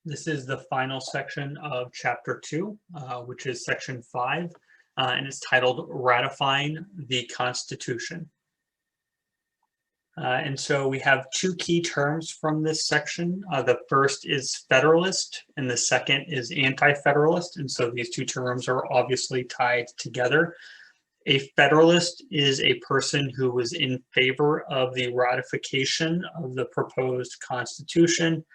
This is the final section of Chapter 2, which is Section 5, and it's titled Ratifying the Constitution. And so we have two key terms from this section. The first is federalist, and the second is anti-federalist. And so these two terms are obviously tied together. A federalist is a person who was in favor of the ratification of the proposed Constitution.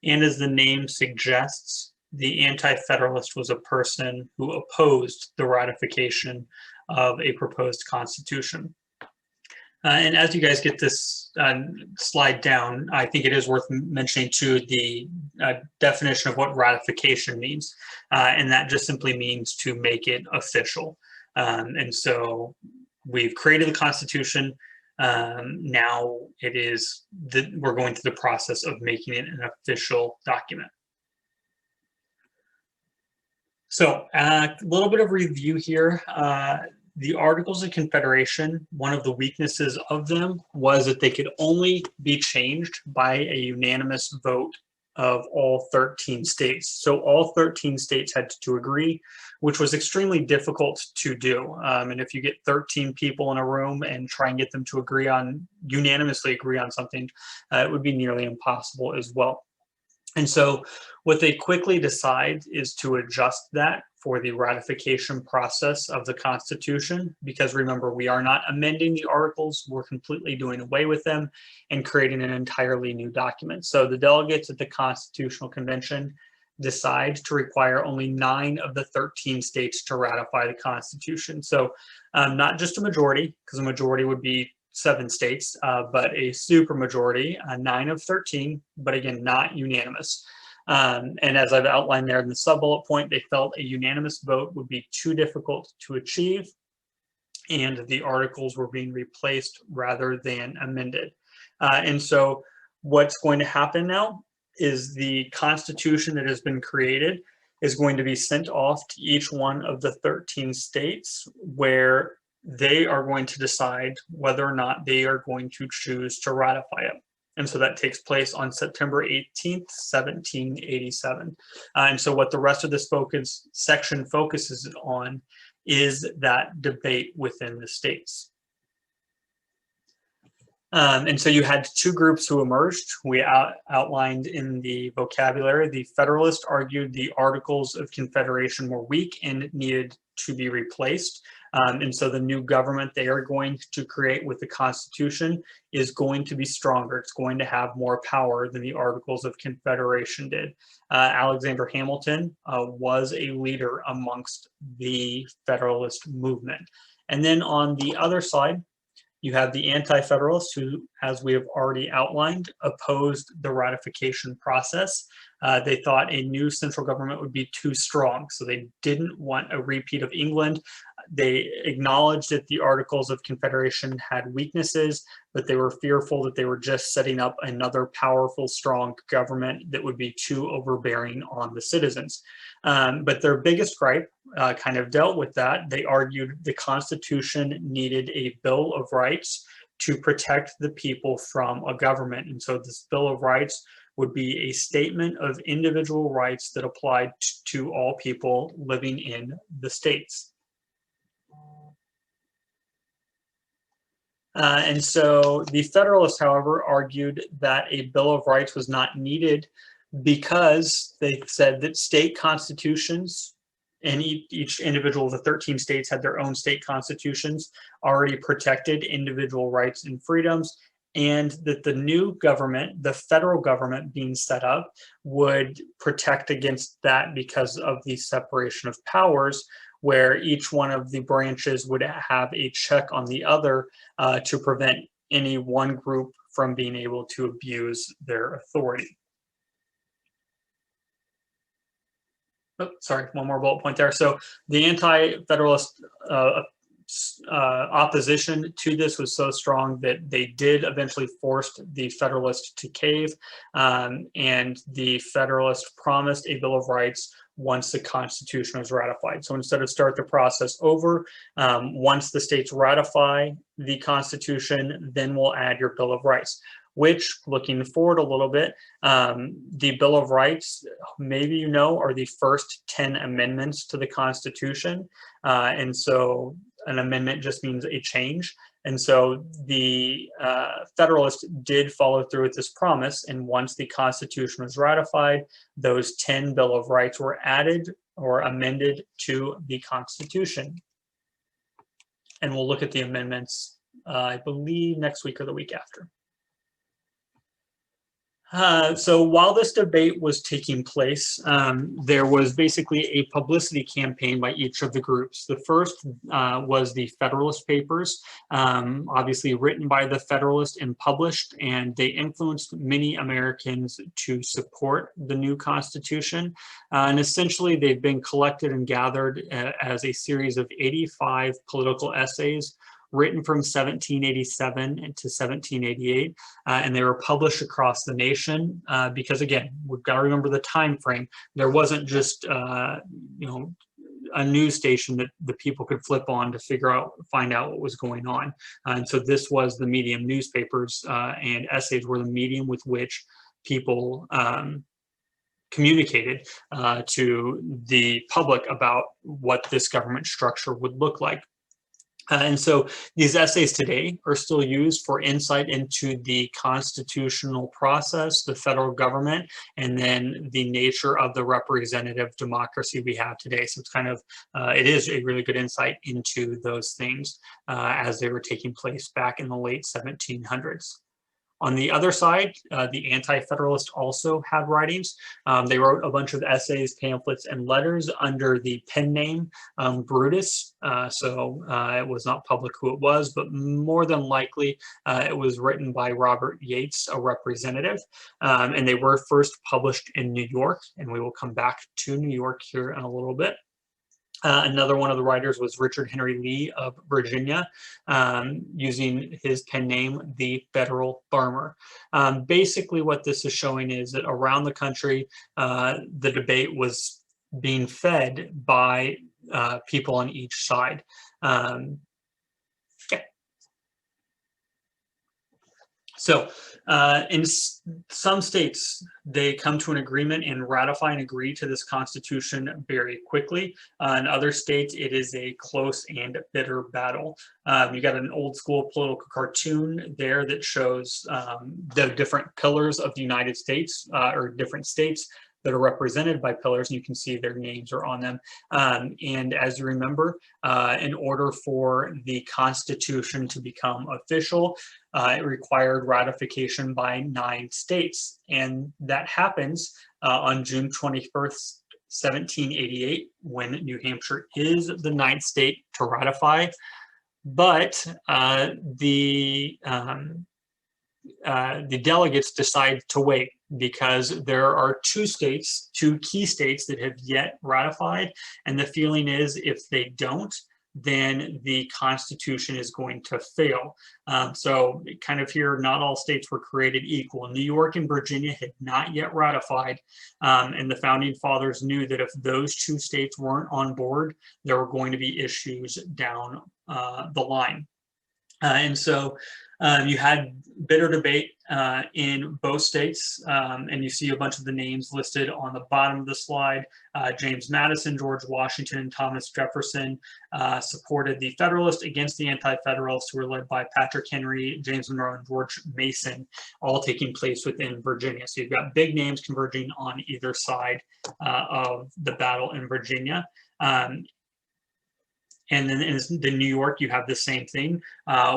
And as the name suggests, the anti-federalist was a person who opposed the ratification of a proposed Constitution. And as you guys get this slide down, I think it is worth mentioning too the definition of what ratification means. And that just simply means to make it official. And so we've created the Constitution. Now it is we're going through the process of making it an official document. So a little bit of review here. The Articles of Confederation, one of the weaknesses of them was that they could only be changed by a unanimous vote of all 13 states. So all 13 states had to agree, which was extremely difficult to do. And if you get 13 people in a room and try and get them to unanimously agree on something, it would be nearly impossible as well. And so what they quickly decide is to adjust that for the ratification process of the Constitution, because remember, we are not amending the articles, we're completely doing away with them and creating an entirely new document. So the delegates at the Constitutional Convention decide to require only 9 of the 13 states to ratify the Constitution. So not just a majority, because a majority would be 7 states, but a supermajority, 9 of 13, but again, not unanimous. And as I've outlined there in the sub-bullet point, they felt a unanimous vote would be too difficult to achieve, and the articles were being replaced rather than amended. And so what's going to happen now is the Constitution that has been created is going to be sent off to each one of the 13 states, where they are going to decide whether or not they are going to choose to ratify it. And so that takes place on September 18th, 1787. And so what the rest of this section focuses on is that debate within the states. And so you had 2 groups who emerged. We outlined in the vocabulary. The Federalists argued the Articles of Confederation were weak and needed to be replaced. And so the new government they are going to create with the Constitution is going to be stronger. It's going to have more power than the Articles of Confederation did. Alexander Hamilton was a leader amongst the Federalist movement. And then on the other side, you have the anti-federalists who, as we have already outlined, opposed the ratification process. They thought a new central government would be too strong, so they didn't want a repeat of England. They acknowledged that the Articles of Confederation had weaknesses, but they were fearful that they were just setting up another powerful, strong government that would be too overbearing on the citizens. But their biggest gripe kind of dealt with that. They argued the Constitution needed a Bill of Rights to protect the people from a government. And so this Bill of Rights would be a statement of individual rights that applied to all people living in the states. And so the Federalists, however, argued that a Bill of Rights was not needed because they said that state constitutions, and each individual of the 13 states had their own state constitutions, already protected individual rights and freedoms, and that the new government, the federal government being set up, would protect against that because of the separation of powers, where each one of the branches would have a check on the other to prevent any one group from being able to abuse their authority. Oh, sorry, one more bullet point there. So the anti-federalist opposition to this was so strong that they did eventually force the Federalists to cave, and the Federalists promised a Bill of Rights once the Constitution was ratified. So instead of start the process over, once the states ratify the Constitution, then we'll add your Bill of Rights. which, looking forward a little bit, the Bill of Rights, maybe you know, are the first 10 amendments to the Constitution. And so an amendment just means a change. And so the Federalists did follow through with this promise. And once the Constitution was ratified, those 10 Bill of Rights were added or amended to the Constitution. And we'll look at the amendments, I believe, next week or the week after. So while this debate was taking place, there was basically a publicity campaign by each of the groups. The first was the Federalist Papers, obviously written by the Federalists and published, and they influenced many Americans to support the new Constitution. And essentially, they've been collected and gathered as a series of 85 political essays written from 1787 to 1788, and they were published across the nation because, again, we've got to remember the time frame. There wasn't just a news station that the people could flip on to find out what was going on. And so this was the medium. Newspapers and essays were the medium with which people communicated to the public about what this government structure would look like. And so these essays today are still used for insight into the constitutional process, the federal government, and then the nature of the representative democracy we have today. So it's kind of, it is a really good insight into those things as they were taking place back in the late 1700s. On the other side, the Anti-Federalists also had writings. They wrote a bunch of essays, pamphlets, and letters under the pen name Brutus. It was not public who it was, but more than likely it was written by Robert Yates, a representative. And they were first published in New York, and we will come back to New York here in a little bit. Another one of the writers was Richard Henry Lee of Virginia, using his pen name, The Federal Farmer. Basically, what this is showing is that around the country, the debate was being fed by people on each side. So in some states, they come to an agreement and ratify and agree to this Constitution very quickly. In other states, it is a close and bitter battle. You got an old school political cartoon there that shows the different pillars of the United States, or different states that are represented by pillars, and you can see their names are on them. And as you remember, in order for the Constitution to become official, it required ratification by 9 states. And that happens on June 21st, 1788, when New Hampshire is the 9th state to ratify. But the delegates decide to wait because there are 2 key states that have yet ratified, and the feeling is if they don't, then the Constitution is going to fail. So kind of here, not all states were created equal. New York and Virginia had not yet ratified, and the Founding Fathers knew that if those 2 states weren't on board, there were going to be issues down the line. And so you had bitter debate in both states, and you see a bunch of the names listed on the bottom of the slide. James Madison, George Washington, and Thomas Jefferson supported the Federalists against the Anti-Federalists, who were led by Patrick Henry, James Monroe, and George Mason, all taking place within Virginia. So you've got big names converging on either side of the battle in Virginia. And then in New York, you have the same thing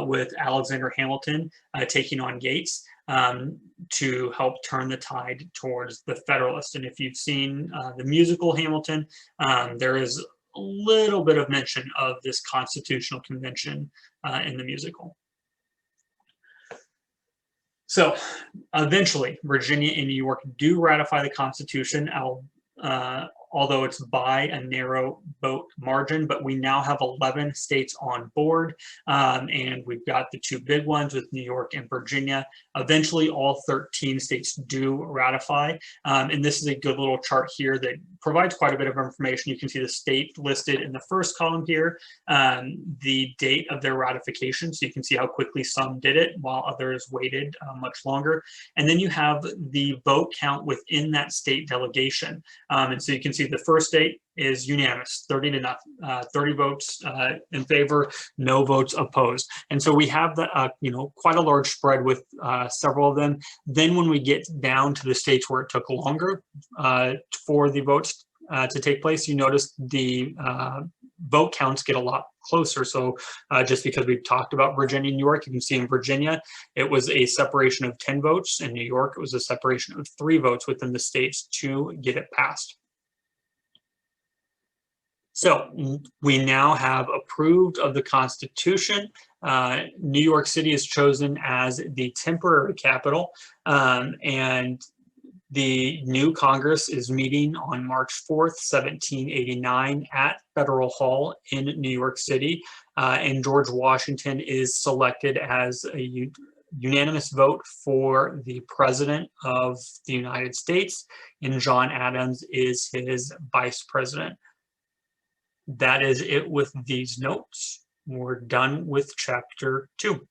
with Alexander Hamilton taking on Gates to help turn the tide towards the Federalists. And if you've seen the musical Hamilton, there is a little bit of mention of this Constitutional Convention in the musical. So eventually, Virginia and New York do ratify the Constitution, although it's by a narrow vote margin, but we now have 11 states on board, and we've got the two big ones with New York and Virginia. Eventually, all 13 states do ratify, and this is a good little chart here that provides quite a bit of information. You can see the state listed in the first column here, the date of their ratification, so you can see how quickly some did it while others waited much longer. And then you have the vote count within that state delegation. And so you can see the first state is unanimous, 30 to nothing, 30 votes in favor, no votes opposed. And so we have the, quite a large spread with several of them. Then when we get down to the states where it took longer for the votes to take place, you notice the vote counts get a lot closer. So just because we've talked about Virginia and New York, you can see in Virginia, it was a separation of 10 votes. In New York, it was a separation of 3 votes within the states to get it passed. So we now have approved of the Constitution. New York City is chosen as the temporary capital, and the new Congress is meeting on March 4th, 1789 at Federal Hall in New York City, and George Washington is selected as a unanimous vote for the President of the United States, and John Adams is his Vice President. That is it with these notes. We're done with Chapter 2.